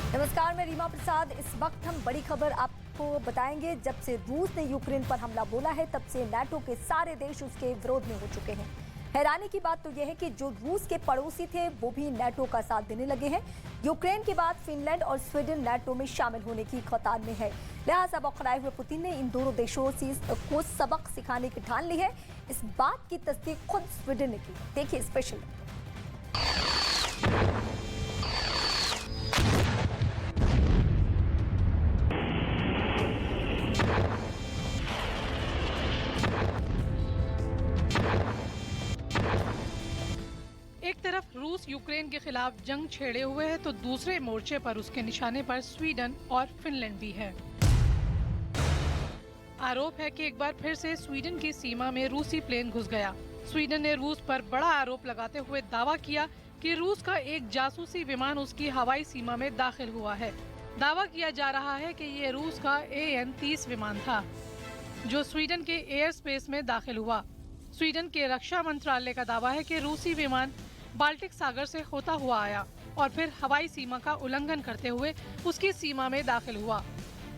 नमस्कार, मैं रीमा प्रसाद। इस वक्त हम बड़ी खबर आपको बताएंगे। जब से रूस ने यूक्रेन पर हमला बोला है, तब से नाटो के सारे देश उसके विरोध में हो चुके हैं। हैरानी की बात तो यह है कि जो रूस के पड़ोसी थे वो भी नाटो का साथ देने लगे हैं। यूक्रेन के बाद फिनलैंड और स्वीडन नाटो में शामिल होने की कतार में है। लिहाजा बौखलाए हुए पुतिन ने इन दोनों देशों को सबक सिखाने की ठान ली है। इस बात की तस्दीक खुद स्वीडन ने की। देखिए स्पेशल। एक तरफ रूस यूक्रेन के खिलाफ जंग छेड़े हुए है, तो दूसरे मोर्चे पर उसके निशाने पर स्वीडन और फिनलैंड भी है। आरोप है कि एक बार फिर से स्वीडन की सीमा में रूसी प्लेन घुस गया। स्वीडन ने रूस पर बड़ा आरोप लगाते हुए दावा किया कि रूस का एक जासूसी विमान उसकी हवाई सीमा में दाखिल हुआ है। दावा किया जा रहा है कि ये रूस का AN-30 विमान था, जो स्वीडन के एयर स्पेस में दाखिल हुआ। स्वीडन के रक्षा मंत्रालय का दावा है कि रूसी विमान बाल्टिक सागर से होता हुआ आया और फिर हवाई सीमा का उल्लंघन करते हुए उसकी सीमा में दाखिल हुआ।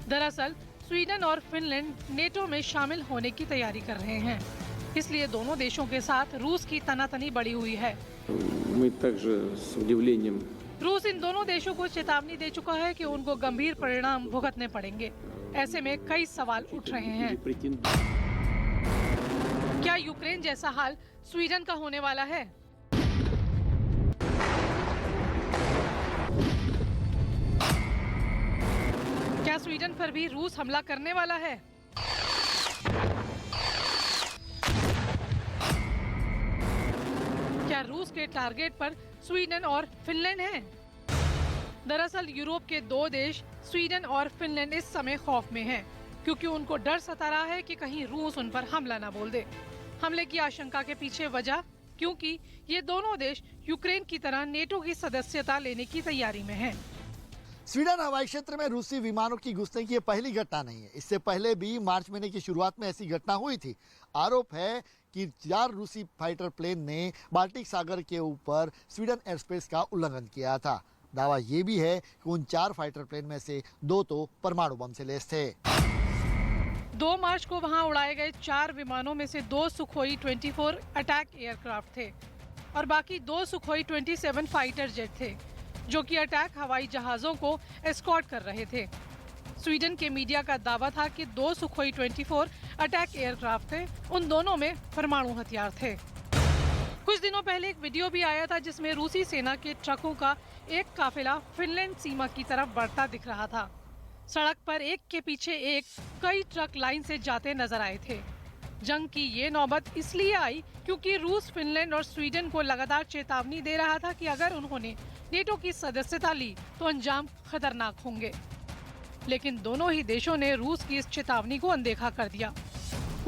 दरअसल स्वीडन और फिनलैंड नेटो में शामिल होने की तैयारी कर रहे हैं, इसलिए दोनों देशों के साथ रूस की तनातनी बढ़ी हुई है। रूस इन दोनों देशों को चेतावनी दे चुका है कि उनको गंभीर परिणाम भुगतने पड़ेंगे। ऐसे में कई सवाल उठ रहे हैं। क्या यूक्रेन जैसा हाल स्वीडन का होने वाला है? क्या स्वीडन पर भी रूस हमला करने वाला है? क्या रूस के टारगेट पर स्वीडन और फिनलैंड हैं? दरअसल यूरोप के दो देश स्वीडन और फिनलैंड इस समय खौफ में हैं, क्योंकि उनको डर सता रहा है कि कहीं रूस उन पर हमला न बोल दे। हमले की आशंका के पीछे वजह, क्योंकि ये दोनों देश यूक्रेन की तरह नेटो की सदस्यता लेने की तैयारी में हैं। स्वीडन हवाई क्षेत्र में रूसी विमानों की घुसने की ये पहली घटना नहीं है। इससे पहले भी मार्च महीने की शुरुआत में ऐसी घटना हुई थी। आरोप है कि 4 रूसी फाइटर प्लेन ने बाल्टिक सागर के ऊपर स्वीडन एयरस्पेस का उल्लंघन किया था। दावा ये भी है कि उन 4 फाइटर प्लेन में से 2 तो परमाणु बम से लैस थे। 2 मार्च को वहां उड़ाए गए 4 विमानों में से 2 सुखोई 24 अटैक एयरक्राफ्ट थे और बाकी 2 सुखोई 27 फाइटर जेट थे, जो कि अटैक हवाई जहाजों को एस्कॉर्ट कर रहे थे। स्वीडन के मीडिया का दावा था कि 2 सुखोई 24 अटैक एयरक्राफ्ट थे। उन दोनों में परमाणु हथियार थे। कुछ दिनों पहले एक वीडियो भी आया था, जिसमें रूसी सेना के ट्रकों का एक काफिला फिनलैंड सीमा की तरफ बढ़ता दिख रहा था। सड़क पर एक के पीछे एक कई ट्रक लाइन से जाते नजर आए थे। जंग की ये नौबत इसलिए आई क्योंकि रूस फिनलैंड और स्वीडन को लगातार चेतावनी दे रहा था कि अगर उन्होंने नेटो की सदस्यता ली तो अंजाम खतरनाक होंगे। लेकिन दोनों ही देशों ने रूस की इस चेतावनी को अनदेखा कर दिया।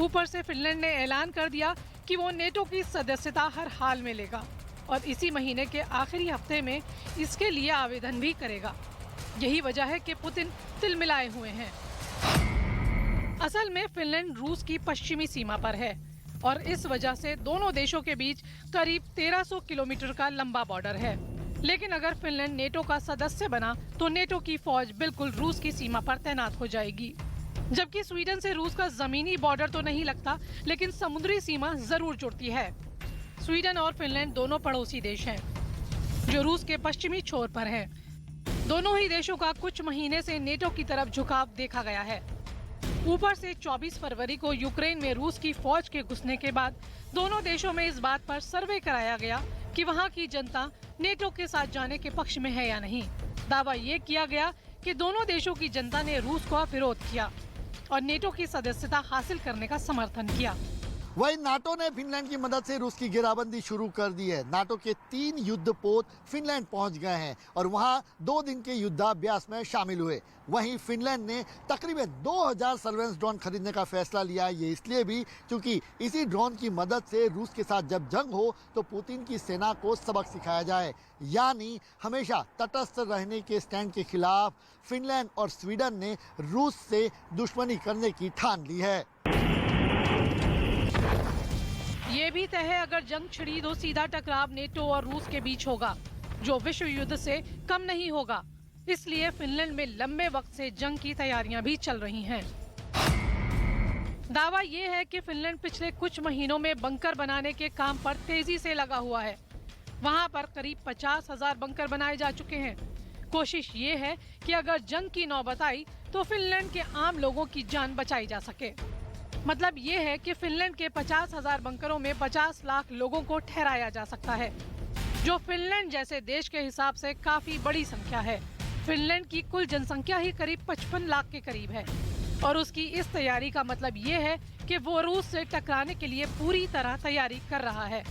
ऊपर से फिनलैंड ने ऐलान कर दिया कि वो नेटो की सदस्यता हर हाल में लेगा और इसी महीने के आखिरी हफ्ते में इसके लिए आवेदन भी करेगा। यही वजह है कि पुतिन तिलमिलाए हुए हैं। असल में फिनलैंड रूस की पश्चिमी सीमा पर है और इस वजह से दोनों देशों के बीच करीब 1300 किलोमीटर का लंबा बॉर्डर है। लेकिन अगर फिनलैंड नेटो का सदस्य बना तो नेटो की फौज बिल्कुल रूस की सीमा पर तैनात हो जाएगी। जबकि स्वीडन से रूस का जमीनी बॉर्डर तो नहीं लगता, लेकिन समुद्री सीमा जरूर जुड़ती है। स्वीडन और फिनलैंड दोनों पड़ोसी देश हैं, जो रूस के पश्चिमी छोर पर हैं। दोनों ही देशों का कुछ महीने से नेटो की तरफ झुकाव देखा गया है। ऊपर से 24 फरवरी को यूक्रेन में रूस की फौज के घुसने के बाद दोनों देशों में इस बात पर सर्वे कराया गया कि वहां की जनता नेटो के साथ जाने के पक्ष में है या नहीं। दावा ये किया गया कि दोनों देशों की जनता ने रूस का विरोध किया और नेटो की सदस्यता हासिल करने का समर्थन किया। वहीं नाटो ने फिनलैंड की मदद से रूस की घेराबंदी शुरू कर दी है। नाटो के 3 युद्धपोत फिनलैंड पहुंच गए हैं और वहां 2 दिन के युद्धाभ्यास में शामिल हुए। वहीं फिनलैंड ने तकरीबन 2000 सर्वेलेंस ड्रोन खरीदने का फैसला लिया। ये इसलिए भी क्योंकि इसी ड्रोन की मदद से रूस के साथ जब जंग हो तो पुतिन की सेना को सबक सिखाया जाए, यानी हमेशा तटस्थ रहने के स्टैंड के खिलाफ फिनलैंड और स्वीडन ने रूस से दुश्मनी करने की ठान ली है। ये भी तय है, अगर जंग छिड़ी तो सीधा टकराव नेटो और रूस के बीच होगा, जो विश्व युद्ध से कम नहीं होगा। इसलिए फिनलैंड में लंबे वक्त से जंग की तैयारियां भी चल रही हैं। दावा ये है कि फिनलैंड पिछले कुछ महीनों में बंकर बनाने के काम पर तेजी से लगा हुआ है। वहां पर करीब 50,000 बंकर बनाए जा चुके हैं। कोशिश ये है कि अगर जंग की नौबत आई तो फिनलैंड के आम लोगों की जान बचाई जा सके। मतलब ये है कि फिनलैंड के 50,000 बंकरों में 50 लाख लोगों को ठहराया जा सकता है, जो फिनलैंड जैसे देश के हिसाब से काफी बड़ी संख्या है। फिनलैंड की कुल जनसंख्या ही करीब 55 लाख के करीब है और उसकी इस तैयारी का मतलब ये है कि वो रूस से टकराने के लिए पूरी तरह तैयारी कर रहा है।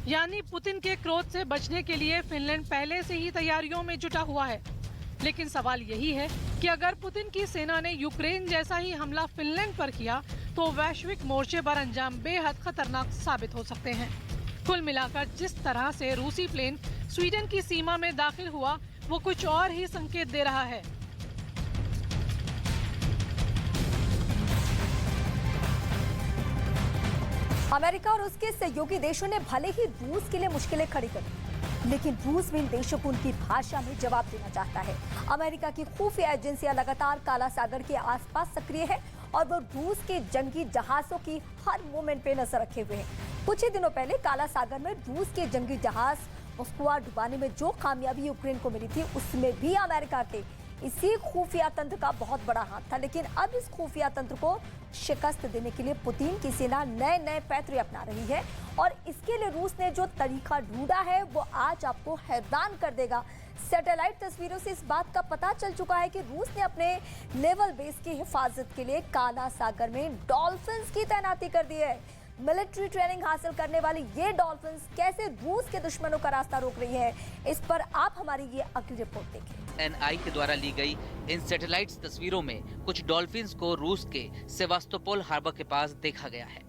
यानी पुतिन के क्रोध से बचने के लिए फिनलैंड पहले से ही तैयारियों में जुटा हुआ है। लेकिन सवाल यही है कि अगर पुतिन की सेना ने यूक्रेन जैसा ही हमला फिनलैंड पर किया तो वैश्विक मोर्चे पर अंजाम बेहद खतरनाक साबित हो सकते हैं। कुल मिलाकर जिस तरह से रूसी प्लेन स्वीडन की सीमा में दाखिल हुआ वो कुछ और ही संकेत दे रहा है। अमेरिका और उसके सहयोगी देशों ने भले ही रूस के लिए मुश्किलें खड़ी कर दी, लेकिन रूस भी इन देशों को उनकी भाषा में जवाब देना चाहता है। अमेरिका की खुफिया एजेंसियां लगातार काला सागर के आसपास सक्रिय है और वो रूस के जंगी जहाजों की हर मूवमेंट पे नजर रखे हुए हैं। कुछ ही दिनों पहले काला सागर में रूस के जंगी जहाज मॉस्को डुबाने में जो कामयाबी यूक्रेन को मिली थी, उसमें भी अमेरिका के इसी खुफिया तंत्र का बहुत बड़ा हाथ था। लेकिन अब इस खुफिया तंत्र को शिकस्त देने के लिए पुतिन की सेना नए नए पैतरे अपना रही है और इसके लिए रूस ने जो तरीका ढूंढा है वो आज आपको हैरान कर देगा। सैटेलाइट तस्वीरों से इस बात का पता चल चुका है कि रूस ने अपने नेवल बेस की हिफाजत के लिए काला सागर में डॉल्फिन्स की तैनाती कर दी है। मिलिट्री ट्रेनिंग हासिल करने वाली ये डॉल्फिन्स कैसे रूस के दुश्मनों का रास्ता रोक रही है, इस पर आप हमारी ये अगली रिपोर्ट देखें। एनआई के द्वारा ली गई इन सैटेलाइट तस्वीरों में कुछ डॉल्फिन्स को रूस के सेवास्तोपोल हार्बर के पास देखा गया है।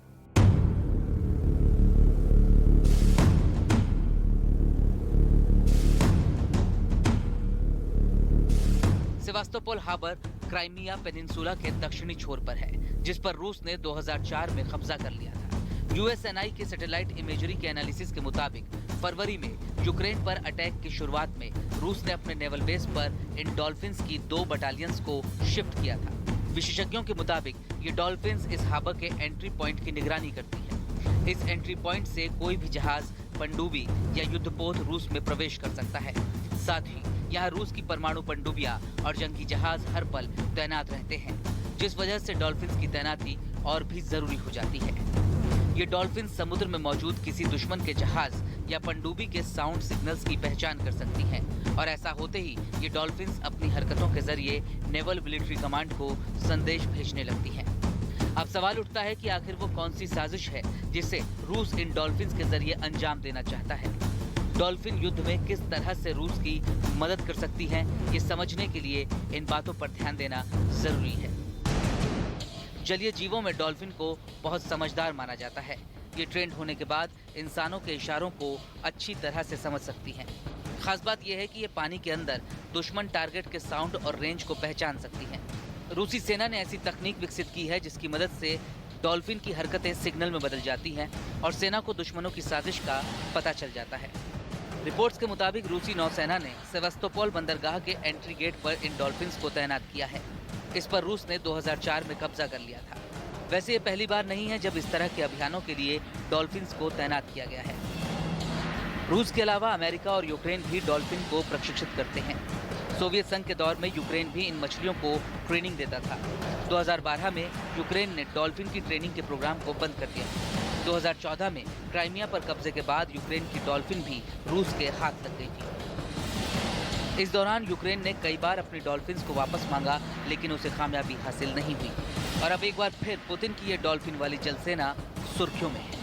सेवास्तोपोल हार्बर क्राइमिया पेनिनसुला के दक्षिणी छोर पर है, जिस पर रूस ने 2004 में कब्जा कर लिया था। यूएसएनआई के सैटेलाइट इमेजरी के एनालिसिस के मुताबिक फरवरी में यूक्रेन पर अटैक की शुरुआत में रूस ने अपने नेवल बेस पर इन डॉल्फिन्स की 2 बटालियंस को शिफ्ट किया था। विशेषज्ञों के मुताबिक ये डॉल्फिन्स इस हार्बर के एंट्री पॉइंट की निगरानी करती है। इस एंट्री पॉइंट से कोई भी जहाज, पनडुब्बी या युद्धपोत रूस में प्रवेश कर सकता है। साथ ही यहाँ रूस की परमाणु पनडुब्बियां और जंगी जहाज हर पल तैनात रहते हैं, जिस वजह से डॉल्फिन्स की तैनाती और भी जरूरी हो जाती है। ये डॉल्फिन समुद्र में मौजूद किसी दुश्मन के जहाज या पनडुब्बी के साउंड सिग्नल्स की पहचान कर सकती हैं और ऐसा होते ही ये डॉल्फिन्स अपनी हरकतों के जरिए नेवल मिलिट्री कमांड को संदेश भेजने लगती हैं। अब सवाल उठता है कि आखिर वो कौन सी साजिश है जिसे रूस इन डॉल्फिन्स के जरिए अंजाम देना चाहता है। डॉल्फिन युद्ध में किस तरह से रूस की मदद कर सकती है, ये समझने के लिए इन बातों पर ध्यान देना जरूरी है। जलीय जीवों में डॉल्फिन को बहुत समझदार माना जाता है। ये ट्रेंड होने के बाद इंसानों के इशारों को अच्छी तरह से समझ सकती हैं। खास बात यह है कि ये पानी के अंदर दुश्मन टारगेट के साउंड और रेंज को पहचान सकती हैं। रूसी सेना ने ऐसी तकनीक विकसित की है जिसकी मदद से डॉल्फिन की हरकतें सिग्नल में बदल जाती हैं और सेना को दुश्मनों की साजिश का पता चल जाता है। रिपोर्ट्स के मुताबिक रूसी नौसेना ने सेवास्तोपोल बंदरगाह के एंट्री गेट पर इन डॉल्फिन्स को तैनात किया है। इस पर रूस ने 2004 में कब्जा कर लिया था। वैसे ये पहली बार नहीं है जब इस तरह के अभियानों के लिए डॉल्फिन्स को तैनात किया गया है। रूस के अलावा अमेरिका और यूक्रेन भी डॉल्फिन को प्रशिक्षित करते हैं। सोवियत संघ के दौर में यूक्रेन भी इन मछलियों को ट्रेनिंग देता था। 2012 में यूक्रेन ने डॉल्फिन की ट्रेनिंग के प्रोग्राम को बंद कर दिया। 2014 में क्राइमिया पर कब्जे के बाद यूक्रेन की डॉल्फिन भी रूस के हाथ लग गई थी। इस दौरान यूक्रेन ने कई बार अपनी डॉल्फिन्स को वापस मांगा, लेकिन उसे कामयाबी हासिल नहीं हुई और अब एक बार फिर पुतिन की ये डॉल्फिन वाली जलसेना सुर्खियों में है।